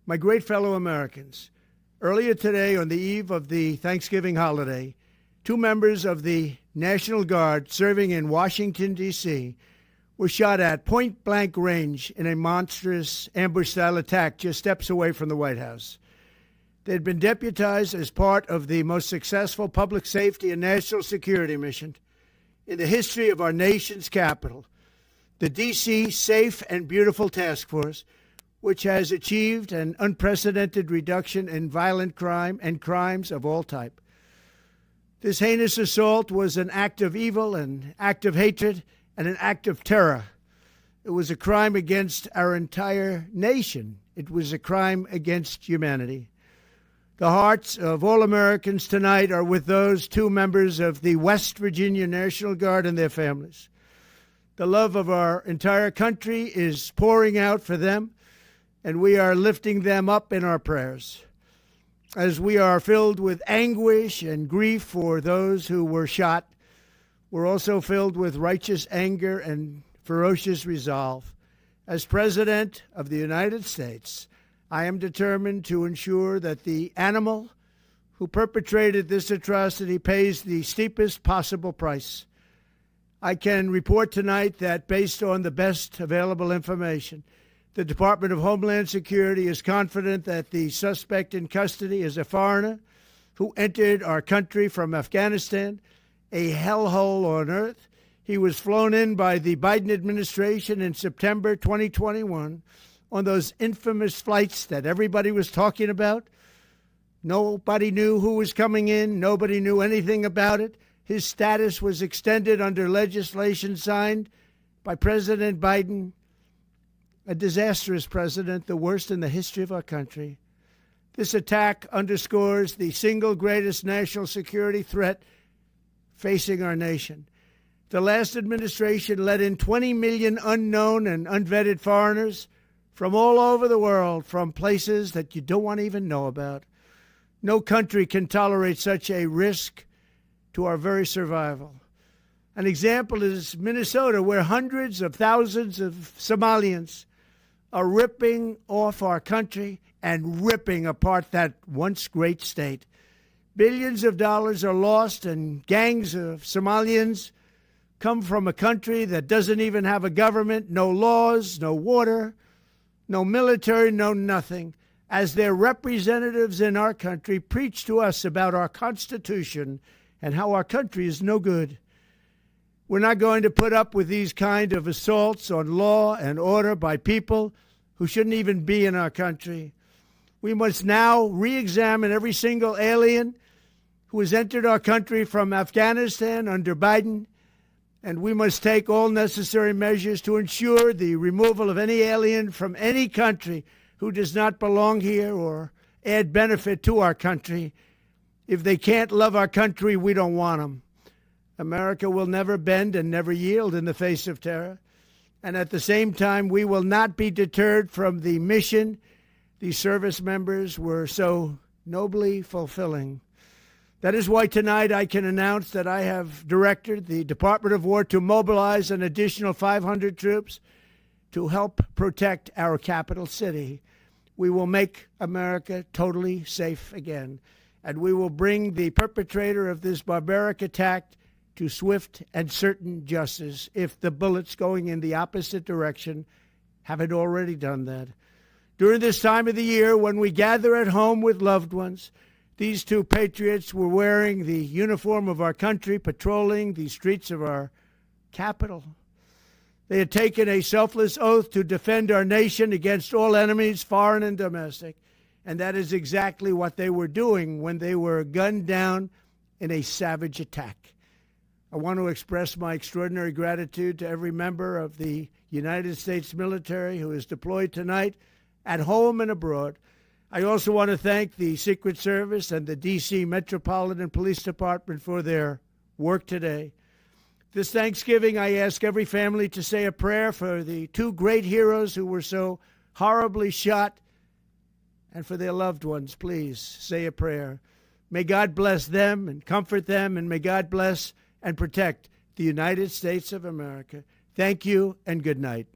My great fellow Americans, earlier today, on the eve of the Thanksgiving holiday, 2 members of the National Guard serving in Washington, D.C., were shot at point-blank range in a monstrous ambush-style attack just steps away from the White House. They had been deputized as part of the most successful public safety and national security mission in the history of our nation's capital, the D.C. Safe and Beautiful Task Force, which has achieved an unprecedented reduction in violent crime and crimes of all type. This heinous assault was an act of evil, an act of hatred, and an act of terror. It was a crime against our entire nation. It was a crime against humanity. The hearts of all Americans tonight are with those 2 members of the West Virginia National Guard and their families. The love of our entire country is pouring out for them, and we are lifting them up in our prayers. As we are filled with anguish and grief for those who were shot, we're also filled with righteous anger and ferocious resolve. As President of the United States, I am determined to ensure that the animal who perpetrated this atrocity pays the steepest possible price. I can report tonight that, based on the best available information, the Department of Homeland Security is confident that the suspect in custody is a foreigner who entered our country from Afghanistan, a hellhole on earth. He was flown in by the Biden administration in September 2021 on those infamous flights that everybody was talking about. Nobody knew who was coming in. Nobody knew anything about it. His status was extended under legislation signed by President Biden, a disastrous president, the worst in the history of our country. This attack underscores the single greatest national security threat facing our nation. The last administration let in 20 million unknown and unvetted foreigners from all over the world, from places that you don't want to even know about. No country can tolerate such a risk to our very survival. An example is Minnesota, where hundreds of thousands of Somalians are ripping off our country and ripping apart that once great state. Billions of dollars are lost, and gangs of Somalians come from a country that doesn't even have a government, no laws, no water, no military, no nothing. As their representatives in our country preach to us about our Constitution and how our country is no good. We're not going to put up with these kind of assaults on law and order by people who shouldn't even be in our country. We must now re-examine every single alien who has entered our country from Afghanistan under Biden, and we must take all necessary measures to ensure the removal of any alien from any country who does not belong here or add benefit to our country. If they can't love our country, we don't want them. America will never bend and never yield in the face of terror. And at the same time, we will not be deterred from the mission these service members were so nobly fulfilling. That is why tonight I can announce that I have directed the Department of War to mobilize an additional 500 troops to help protect our capital city. We will make America totally safe again, and we will bring the perpetrator of this barbaric attack to swift and certain justice if the bullets going in the opposite direction haven't already done that. During this time of the year, when we gather at home with loved ones, these 2 patriots were wearing the uniform of our country, patrolling the streets of our capital. They had taken a selfless oath to defend our nation against all enemies, foreign and domestic, and that is exactly what they were doing when they were gunned down in a savage attack. I want to express my extraordinary gratitude to every member of the United States military who is deployed tonight at home and abroad. I also want to thank the Secret Service and the D.C. Metropolitan Police Department for their work today. This Thanksgiving, I ask every family to say a prayer for the 2 great heroes who were so horribly shot, and for their loved ones. Please say a prayer. May God bless them and comfort them, and may God bless and protect the United States of America. Thank you and good night.